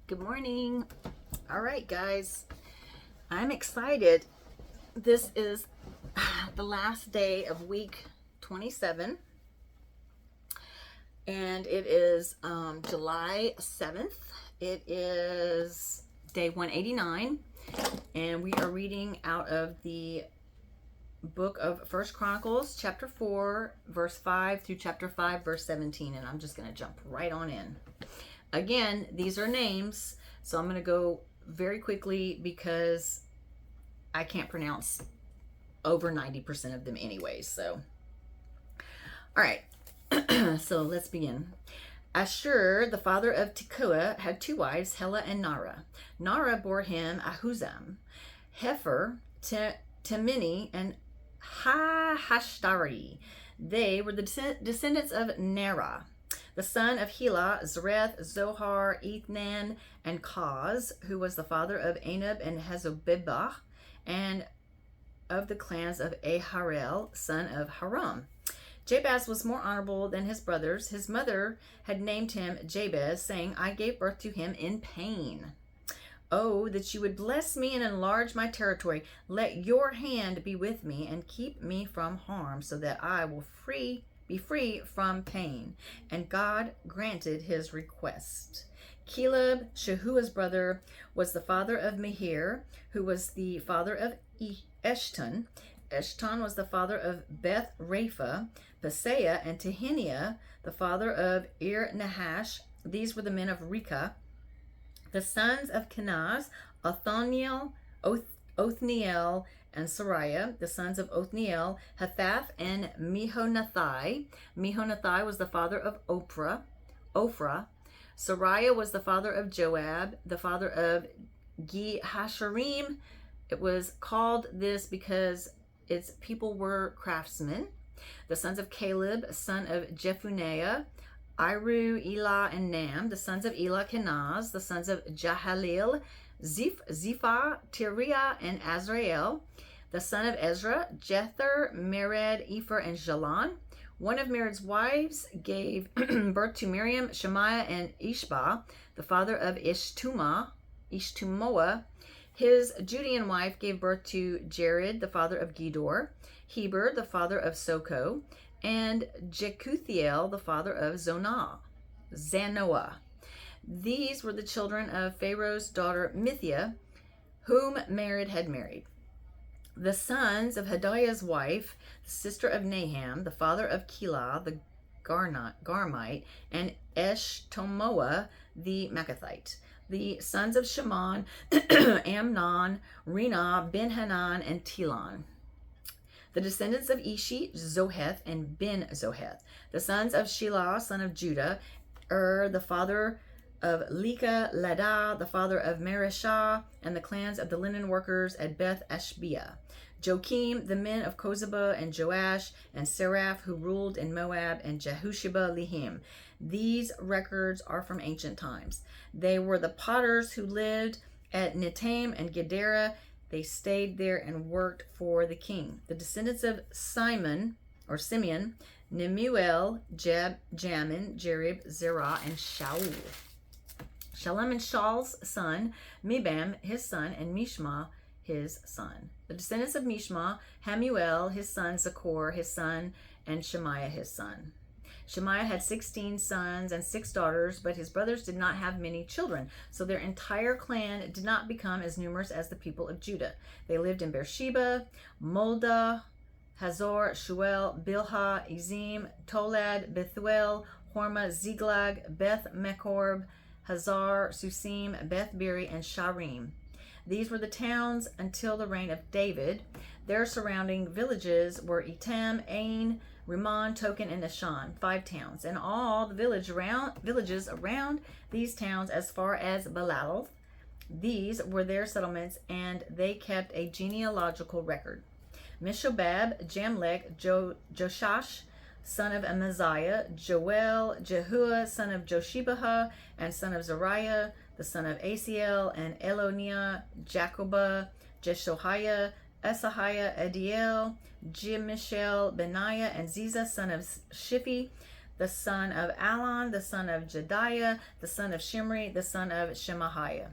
Good morning. All right, guys. I'm excited. This is the last day of week 27, and it is July 7th. It is day 189, and we are reading out of the book of First Chronicles, chapter 4, verse 5 through chapter 5, verse 17, and I'm just going to jump right on in. Again, these are names, so I'm going to go very quickly because I can't pronounce over 90% of them anyways. So, all right. So let's begin. Ashur, the father of Tekoa, had two wives, Helah and Nara. Nara bore him Ahuzam, Hefer, Temini, and Hashtari. They were the descendants of Nerah. The son of Helah, Zereth, Zohar, Ethnan, and Kaz, who was the father of Anab and Hazobebah, and of the clans of Aharel, son of Haram. Jabez was more honorable than his brothers. His mother had named him Jabez, saying, I gave birth to him in pain. Oh, that you would bless me and enlarge my territory. Let your hand be with me and keep me from harm, so that I will be free from pain. And God granted his request. Caleb, Shehua's brother, was the father of Mehir, who was the father of Eshton. Eshton was the father of Beth Rapha, Paseah, and Teheniah, the father of Ir Nahash. These were the men of Rekah. The sons of Kenaz, Othniel, and Sariah. The sons of Othniel, Hathath, and Mehonathai. Mehonathai was the father of Ophrah. Sariah was the father of Joab, the father of Gehasharim. It was called this because its people were craftsmen. The sons of Caleb, son of Jephunneh, Iru, Elah, and Nam. The sons of Elah, Kenaz. The sons of Jahaleel, Ziphah, Tiriah, and Azrael. The son of Ezra, Jether, Mered, Ephah, and Jalon. One of Mered's wives gave birth to Miriam, Shemaiah, and Ishbah, the father of Ishtumoah. His Judean wife gave birth to Jared, the father of Gedor, Heber, the father of Soko, and Jekuthiel, the father of Zanoah. These were the children of Pharaoh's daughter Mithia, whom Mered had married. The sons of Hadiah's wife, the sister of Naham, the father of Keilah, the Garmite, and Eshtomoah, the Maacathite. The sons of Shimon, Amnon, Rina, Ben-Hanan, and Telon. The descendants of Ishi, Zoheth, and Ben-Zoheth. The sons of Shelah, son of Judah, the father of Leka, Ladah, the father of Mareshah, and the clans of the linen workers at Beth Ashbea. Joachim, the men of Kozeba, and Joash, and Seraph, who ruled in Moab, and Jehusheba Lihim. These records are from ancient times. They were the potters who lived at Netaim and Gedera. They stayed there and worked for the king. The descendants of Simeon, Nemuel, Jamin, Jerib, Zerah, and Shaul. Shalom and Shaul's son, Mibam, his son, and Mishma, his son. The descendants of Mishma, Hamuel, his son, Zakor, his son, and Shemaiah, his son. Shemaiah had 16 sons and 6 daughters, but his brothers did not have many children, so their entire clan did not become as numerous as the people of Judah. They lived in Beersheba, Moldah, Hazor, Shuel, Bilhah, Ezim, Tolad, Bethuel, Hormah, Ziklag, Beth Mekorb, Hazar, Susim, Beth Biri, and Sharim. These were the towns until the reign of David. Their surrounding villages were Etam, Ain, Rimmon, Token, and Ashan, 5 towns, and all the villages around these towns as far as Baalath. These were their settlements, and they kept a genealogical record. Mishobab, Jamlech, Joshash, son of Amaziah, Joel, Jehuah, son of Joshebah, and son of Zariah, the son of Asiel, and Eloniah, Jacobah, Jeshoiah, Asahiah, Adiel, Jimishel, Benaiah, and Ziza, son of Shiphi. the son of Alon, the son of Jediah, the son of Shimri, the son of Shemaiah.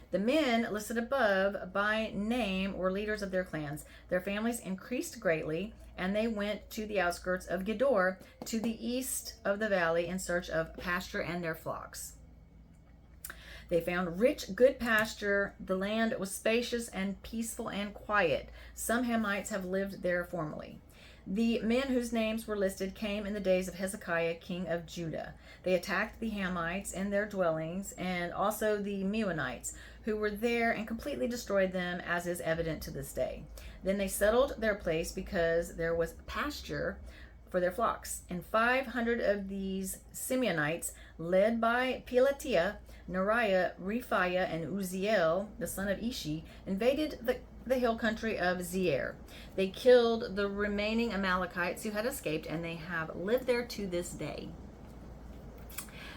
The men listed above by name were leaders of their clans. Their families increased greatly, and they went to the outskirts of Gedor, to the east of the valley, in search of pasture and their flocks. They found rich, good pasture. The land was spacious and peaceful and quiet. Some Hamites have lived there formerly. The men whose names were listed came in the days of Hezekiah, king of Judah. They attacked the Hamites in their dwellings, and also the Meunites, who were there, and completely destroyed them, as is evident to this day. Then they settled their place because there was pasture for their flocks. And 500 of these Simeonites, led by Pelatiah, Neriah, Rephaiah, and Uzziel, the son of Ishi, invaded the hill country of Zeir. They killed the remaining Amalekites who had escaped, and they have lived there to this day.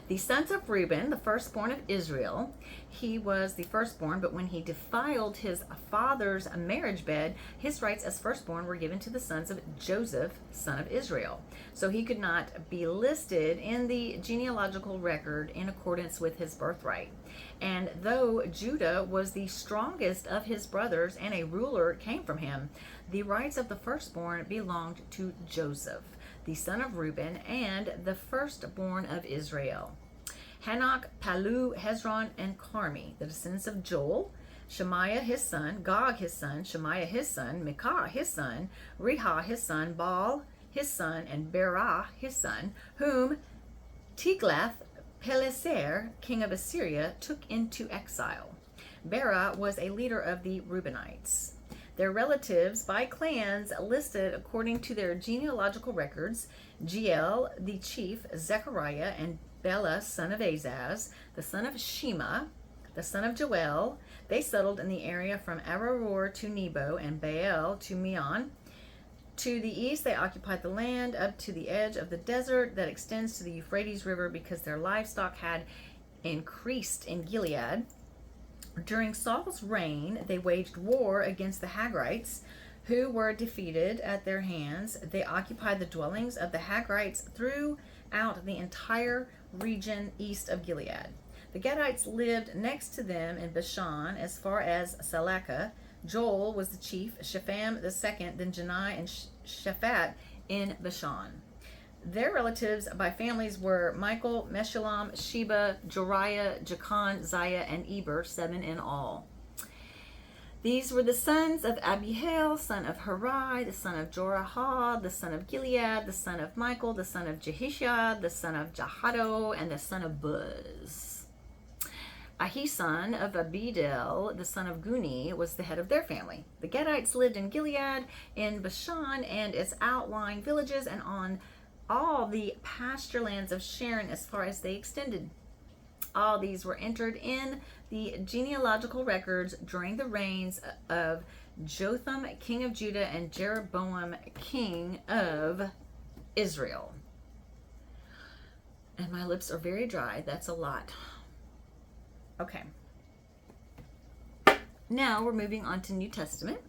The sons of Reuben, the firstborn of Israel, he was the firstborn, but when he defiled his father's marriage bed, his rights as firstborn were given to the sons of Joseph, son of Israel. So he could not be listed in the genealogical record in accordance with his birthright. And though Judah was the strongest of his brothers and a ruler came from him, the rights of the firstborn belonged to Joseph, the son of Reuben, and the firstborn of Israel. Hanok, Palu, Hezron, and Carmi, the descendants of Joel, Shemaiah his son, Gog his son, Shemaiah his son, Micah his son, Reha his son, Baal his son, and Berah his son, whom Tiglath-Pileser, king of Assyria, took into exile. Berah was a leader of the Reubenites. Their relatives by clans listed according to their genealogical records: Jeiel, the chief, Zechariah, and Bela, son of Azaz, the son of Shema, the son of Joel. They settled in the area from Araror to Nebo and Baal to Meon. To the east, they occupied the land up to the edge of the desert that extends to the Euphrates River, because their livestock had increased in Gilead. During Saul's reign, they waged war against the Hagrites, who were defeated at their hands. They occupied the dwellings of the Hagrites throughout the entire region east of Gilead. The Gadites lived next to them in Bashan as far as Salakah. Joel was the chief, Shepham the second, then Janai and Shaphat in Bashan. Their relatives by families were Michael, Meshullam, Sheba, Joriah, Jachan, Ziah, and Eber, 7 in all. These were the sons of Abihail, son of Hurai, the son of Jorahah, the son of Gilead, the son of Michael, the son of Jehisha, the son of Jahado, and the son of Buz. Ahison of Abidel, the son of Guni, was the head of their family. The Gadites lived in Gilead, in Bashan, and its outlying villages, and on all the pasture lands of Sharon as far as they extended. All these were entered in the genealogical records during the reigns of Jotham, king of Judah, and Jeroboam, king of Israel. And my lips are very dry. That's a lot. Okay. Now we're moving on to New Testament.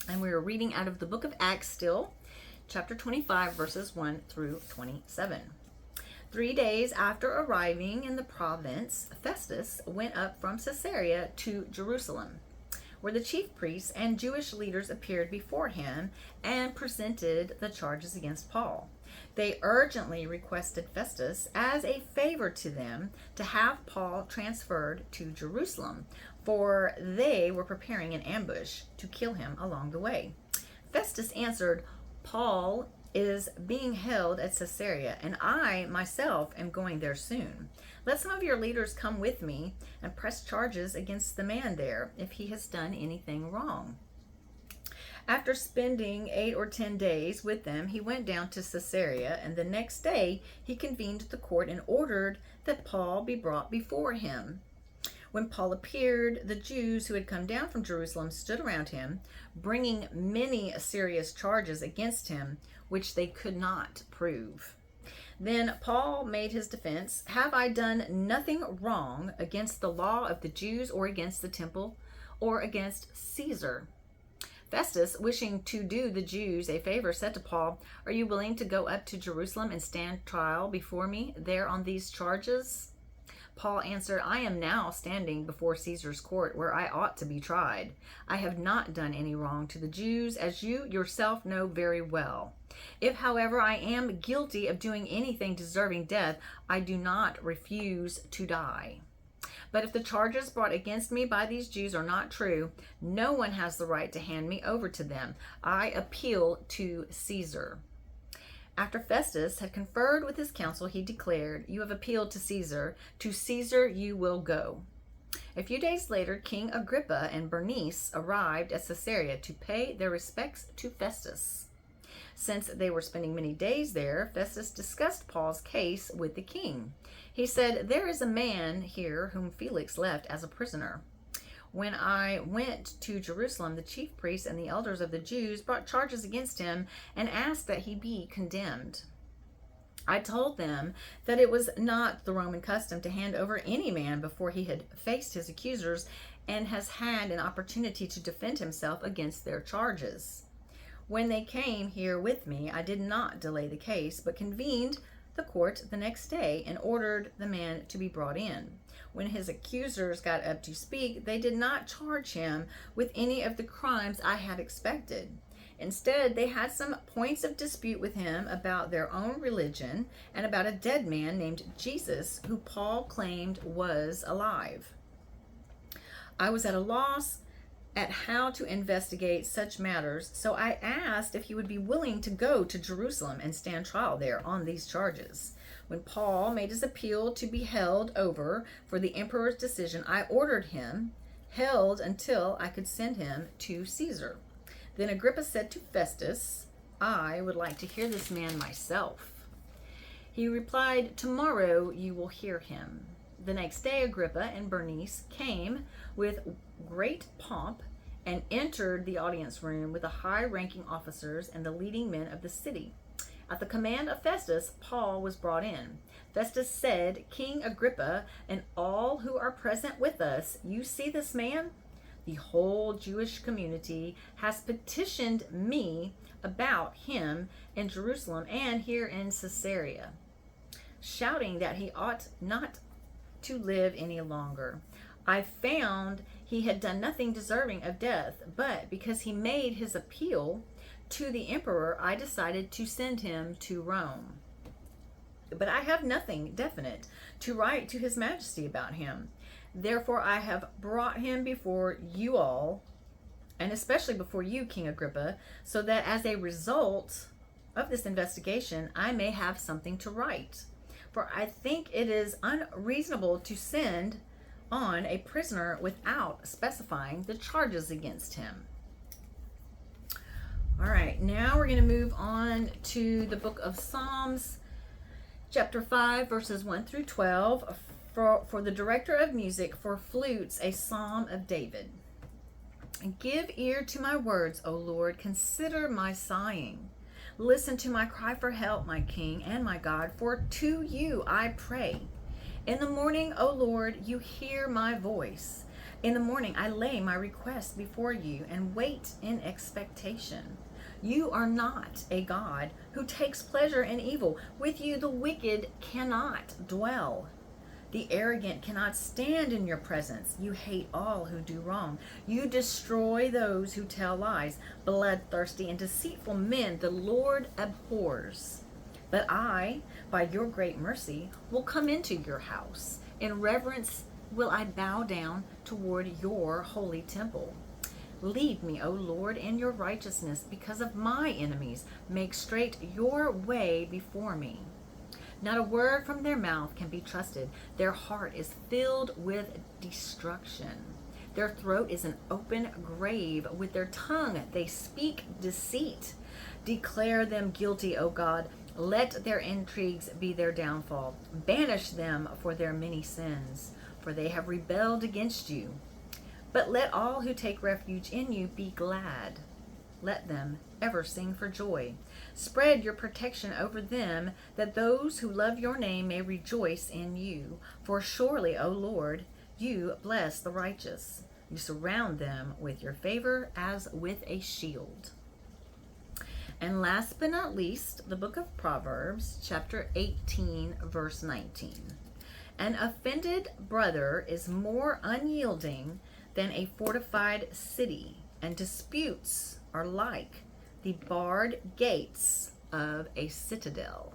And we're reading out of the book of Acts still, chapter 25, verses 1 through 27. 3 days after arriving in the province, Festus went up from Caesarea to Jerusalem, where the chief priests and Jewish leaders appeared before him and presented the charges against Paul. They urgently requested Festus, as a favor to them, to have Paul transferred to Jerusalem, for they were preparing an ambush to kill him along the way. Festus answered, "Paul is being held at Caesarea, and I myself am going there soon. Let some of your leaders come with me and press charges against the man there if he has done anything wrong." After spending 8 or 10 days with them, he went down to Caesarea, and the next day he convened the court and ordered that Paul be brought before him. When Paul appeared, the Jews who had come down from Jerusalem stood around him, bringing many serious charges against him, which they could not prove. Then Paul made his defense, "Have I done nothing wrong against the law of the Jews, or against the temple, or against Caesar?" Festus, wishing to do the Jews a favor, said to Paul, "Are you willing to go up to Jerusalem and stand trial before me there on these charges?" Paul answered, "I am now standing before Caesar's court, where I ought to be tried. I have not done any wrong to the Jews, as you yourself know very well. If, however, I am guilty of doing anything deserving death, I do not refuse to die. But if the charges brought against me by these Jews are not true, no one has the right to hand me over to them. I appeal to Caesar." After Festus had conferred with his council, he declared, "You have appealed to Caesar. To Caesar you will go." A few days later, King Agrippa and Bernice arrived at Caesarea to pay their respects to Festus. Since they were spending many days there, Festus discussed Paul's case with the king. He said, "There is a man here whom Felix left as a prisoner. When I went to Jerusalem, the chief priests and the elders of the Jews brought charges against him and asked that he be condemned. I told them that it was not the Roman custom to hand over any man before he had faced his accusers and has had an opportunity to defend himself against their charges. When they came here with me, I did not delay the case, but convened the court the next day and ordered the man to be brought in. When his accusers got up to speak, they did not charge him with any of the crimes I had expected. Instead, they had some points of dispute with him about their own religion and about a dead man named Jesus, who Paul claimed was alive. I was at a loss at how to investigate such matters, so I asked if he would be willing to go to Jerusalem and stand trial there on these charges. When Paul made his appeal to be held over for the emperor's decision, I ordered him held until I could send him to Caesar. Then Agrippa said to Festus, "I would like to hear this man myself." He replied, "Tomorrow you will hear him." The next day Agrippa and Bernice came with great pomp and entered the audience room with the high-ranking officers and the leading men of the city. At the command of Festus, Paul was brought in. Festus said, "King Agrippa and all who are present with us, you see this man? The whole Jewish community has petitioned me about him in Jerusalem and here in Caesarea, shouting that he ought not to live any longer. I found he had done nothing deserving of death, but because he made his appeal to the emperor, I decided to send him to Rome. But I have nothing definite to write to his majesty about him. Therefore, I have brought him before you all, and especially before you, King Agrippa, so that as a result of this investigation, I may have something to write. For I think it is unreasonable to send on a prisoner without specifying the charges against him." All right, now we're going to move on to the book of Psalms, chapter 5, verses 1 through 12. For the director of music for flutes, a psalm of David. "Give ear to my words, O Lord. Consider my sighing. Listen to my cry for help, my King and my God, for to you I pray. In the morning, O Lord, you hear my voice. In the morning I lay my request before you and wait in expectation. You are not a God who takes pleasure in evil. With you the wicked cannot dwell. The arrogant cannot stand in your presence. You hate all who do wrong. You destroy those who tell lies. Bloodthirsty and deceitful men the Lord abhors. But I, by your great mercy, will come into your house. In reverence will I bow down toward your holy temple. Lead me, O Lord, in your righteousness because of my enemies. Make straight your way before me. Not a word from their mouth can be trusted. Their heart is filled with destruction. Their throat is an open grave. With their tongue they speak deceit. Declare them guilty, O God. Let their intrigues be their downfall. Banish them for their many sins, for they have rebelled against you. But let all who take refuge in you be glad. Let them ever sing for joy. Spread your protection over them, that those who love your name may rejoice in you. For surely, O Lord, you bless the righteous. You surround them with your favor as with a shield. And last but not least, the book of Proverbs, chapter 18, verse 19. An offended brother is more unyielding than a fortified city, and disputes are like the barred gates of a citadel.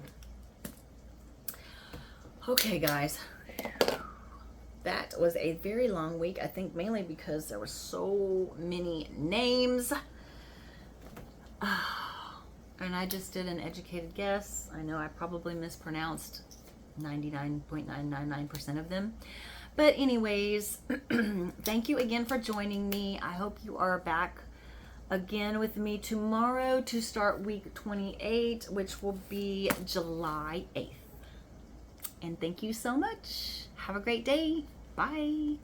Okay, guys. That was a very long week, I think mainly because there were so many names. And I just did an educated guess. I know I probably mispronounced 99.999% of them. But anyways, thank you again for joining me. I hope you are back again with me tomorrow to start week 28, which will be July 8th. And thank you so much. Have a great day. Bye.